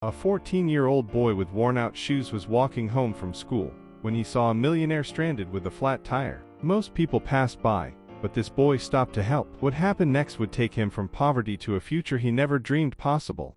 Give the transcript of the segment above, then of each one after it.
A 14-year-old boy with worn-out shoes was walking home from school when he saw a millionaire stranded with a flat tire. Most people passed by, but this boy stopped to help. What happened next would take him from poverty to a future he never dreamed possible.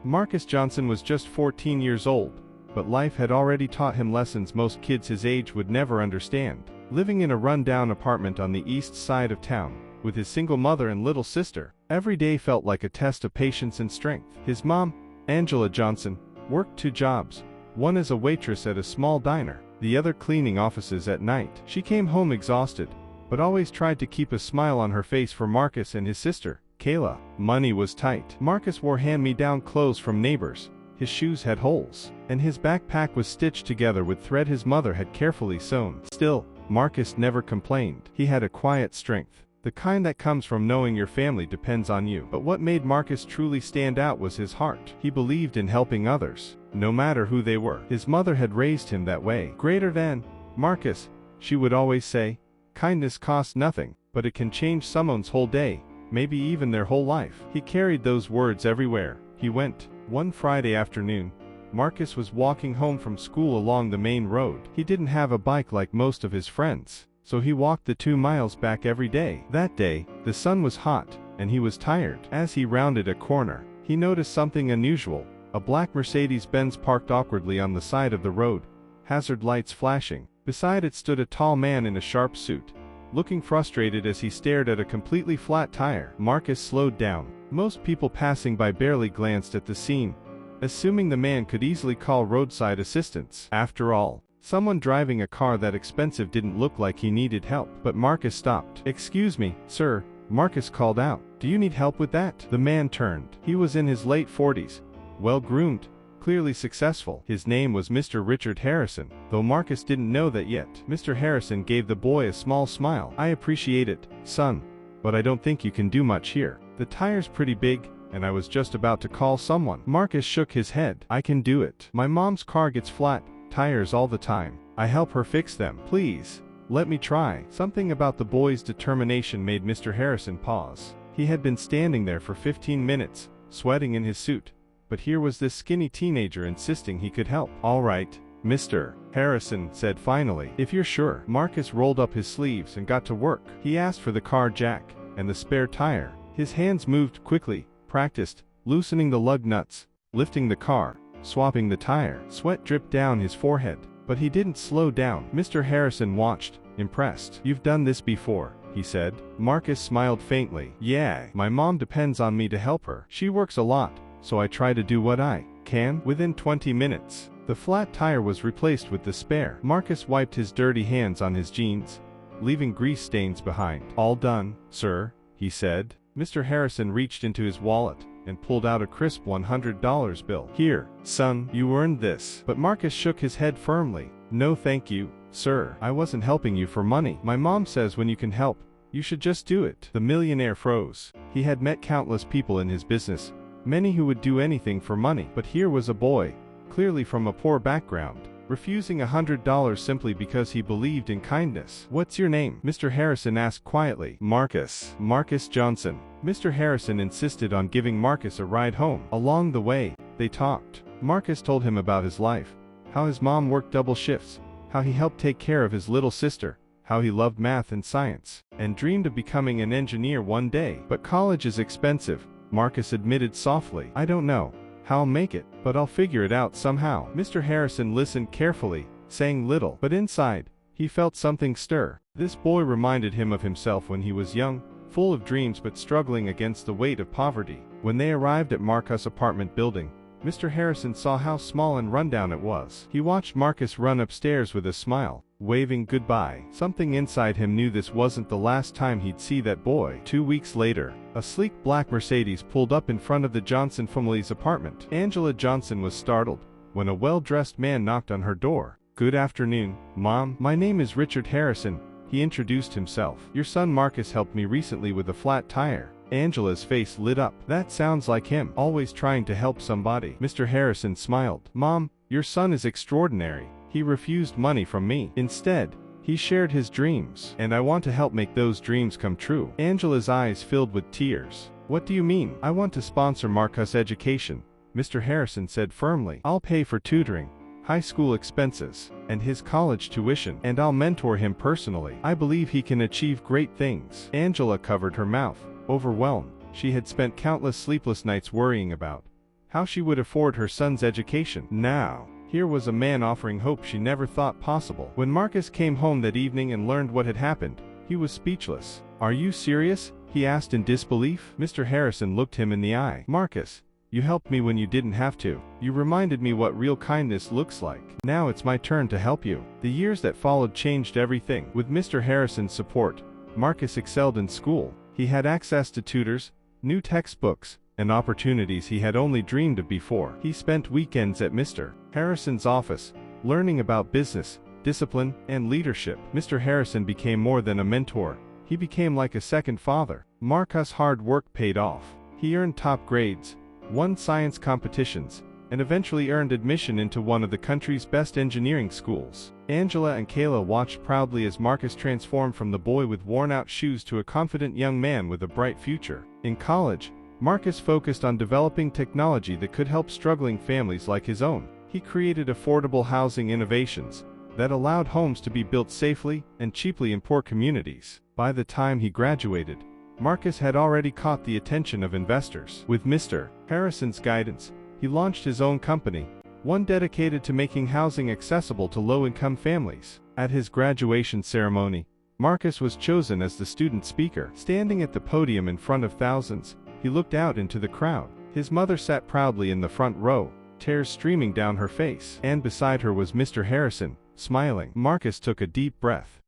Marcus Johnson was just 14 years old, but life had already taught him lessons most kids his age would never understand. Living in a run-down apartment on the east side of town, with his single mother and little sister, every day felt like a test of patience and strength. His mom, Angela Johnson, worked 2 jobs, one as a waitress at a small diner, the other cleaning offices at night. She came home exhausted, but always tried to keep a smile on her face for Marcus and his sister, Kayla. Money was tight. Marcus wore hand-me-down clothes from neighbors, his shoes had holes, and his backpack was stitched together with thread his mother had carefully sewn. Still, Marcus never complained. He had a quiet strength, the kind that comes from knowing your family depends on you. But what made Marcus truly stand out was his heart. He believed in helping others, no matter who they were. His mother had raised him that way. Greater than Marcus, she would always say, kindness costs nothing, but it can change someone's whole day, maybe even their whole life. He carried those words everywhere he went. One Friday afternoon, Marcus was walking home from school along the main road. He didn't have a bike like most of his friends, so he walked the 2 miles back every day. That day, the sun was hot, and he was tired. As he rounded a corner, he noticed something unusual. A black Mercedes-Benz parked awkwardly on the side of the road, hazard lights flashing. Beside it stood a tall man in a sharp suit, looking frustrated as he stared at a completely flat tire. Marcus slowed down. Most people passing by barely glanced at the scene, assuming the man could easily call roadside assistance. After all, someone driving a car that expensive didn't look like he needed help. But Marcus stopped. "Excuse me, sir," Marcus called out. "Do you need help with that?" The man turned. He was in his late 40s, well-groomed, clearly successful. His name was Mr. Richard Harrison, though Marcus didn't know that yet. Mr. Harrison gave the boy a small smile. "I appreciate it, son, but I don't think you can do much here. The tire's pretty big, and I was just about to call someone." Marcus shook his head. "I can do it. My mom's car gets flat tires all the time. I help her fix them. Please, let me try." Something about the boy's determination made Mr. Harrison pause. He had been standing there for 15 minutes, sweating in his suit, but here was this skinny teenager insisting he could help. "All right, Mr. Harrison said finally, "if you're sure." Marcus rolled up his sleeves and got to work. He asked for the car jack and the spare tire. His hands moved quickly, practiced, loosening the lug nuts, lifting the car, swapping the tire. Sweat dripped down his forehead, but he didn't slow down. Mr. Harrison watched, impressed. "You've done this before," he said. Marcus smiled faintly. "Yeah, my mom depends on me to help her. She works a lot, so I try to do what I can." Within 20 minutes, the flat tire was replaced with the spare. Marcus wiped his dirty hands on his jeans, leaving grease stains behind. "All done, sir," he said. Mr. Harrison reached into his wallet and pulled out a crisp $100 bill. "Here, son, you earned this." But Marcus shook his head firmly. "No thank you, sir. I wasn't helping you for money. My mom says when you can help, you should just do it." The millionaire froze. He had met countless people in his business, many who would do anything for money. But here was a boy, clearly from a poor background, refusing $100 simply because he believed in kindness. "What's your name?" Mr. Harrison asked quietly. "Marcus. Marcus Johnson." Mr. Harrison insisted on giving Marcus a ride home. Along the way, they talked. Marcus told him about his life, how his mom worked double shifts, how he helped take care of his little sister, how he loved math and science, and dreamed of becoming an engineer one day. "But college is expensive," Marcus admitted softly. "I don't know how I'll make it, but I'll figure it out somehow." Mr. Harrison listened carefully, saying little, but inside, he felt something stir. This boy reminded him of himself when he was young, full of dreams but struggling against the weight of poverty. When they arrived at Marcus' apartment building, Mr. Harrison saw how small and rundown it was. He watched Marcus run upstairs with a smile, waving goodbye. Something inside him knew this wasn't the last time he'd see that boy. 2 weeks later, a sleek black Mercedes pulled up in front of the Johnson family's apartment. Angela Johnson was startled when a well-dressed man knocked on her door. "Good afternoon, Mom. My name is Richard Harrison," he introduced himself. "Your son Marcus helped me recently with a flat tire." Angela's face lit up. "That sounds like him, always trying to help somebody." Mr. Harrison smiled. "Mom, your son is extraordinary. He refused money from me. Instead, he shared his dreams, and I want to help make those dreams come true." Angela's eyes filled with tears. "What do you mean?" "I want to sponsor Marcus' education, Mr. Harrison said firmly. "I'll pay for tutoring, high school expenses, and his college tuition, and I'll mentor him personally. I believe he can achieve great things." Angela covered her mouth, overwhelmed. She had spent countless sleepless nights worrying about how she would afford her son's education. Now, here was a man offering hope she never thought possible. When Marcus came home that evening and learned what had happened, he was speechless. "Are you serious?" he asked in disbelief. Mr. Harrison looked him in the eye. "Marcus, you helped me when you didn't have to. You reminded me what real kindness looks like. Now it's my turn to help you." The years that followed changed everything. With Mr. Harrison's support, Marcus excelled in school. He had access to tutors, new textbooks, and opportunities he had only dreamed of before. He spent weekends at Mr. Harrison's office, learning about business, discipline, and leadership. Mr. Harrison became more than a mentor. He became like a second father. Marcus' hard work paid off. He earned top grades, won science competitions, and eventually earned admission into one of the country's best engineering schools. Angela and Kayla watched proudly as Marcus transformed from the boy with worn-out shoes to a confident young man with a bright future. In college, Marcus focused on developing technology that could help struggling families like his own. He created affordable housing innovations that allowed homes to be built safely and cheaply in poor communities. By the time he graduated, Marcus had already caught the attention of investors. With Mr. Harrison's guidance, he launched his own company, one dedicated to making housing accessible to low-income families. At his graduation ceremony, Marcus was chosen as the student speaker. Standing at the podium in front of thousands, he looked out into the crowd. His mother sat proudly in the front row, tears streaming down her face. And beside her was Mr. Harrison, smiling. Marcus took a deep breath.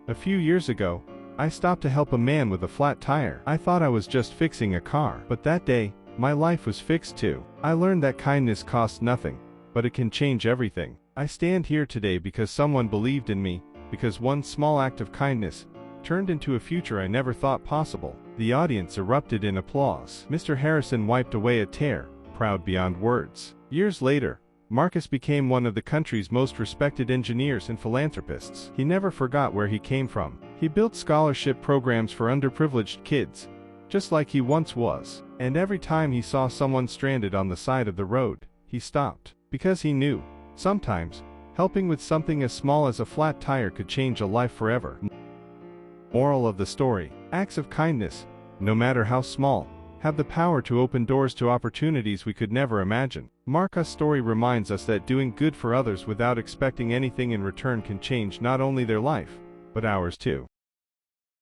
A few years ago, I stopped to help a man with a flat tire. I thought I was just fixing a car. But that day, my life was fixed too. I learned that kindness costs nothing, but it can change everything. I stand here today because someone believed in me, because one small act of kindness turned into a future I never thought possible." The audience erupted in applause. Mr. Harrison wiped away a tear, proud beyond words. Years later, Marcus became one of the country's most respected engineers and philanthropists. He never forgot where he came from. He built scholarship programs for underprivileged kids, just like he once was. And every time he saw someone stranded on the side of the road, he stopped. Because he knew, sometimes, helping with something as small as a flat tire could change a life forever. Moral of the story: acts of kindness, no matter how small, have the power to open doors to opportunities we could never imagine. Marcus' story reminds us that doing good for others without expecting anything in return can change not only their life, but ours too.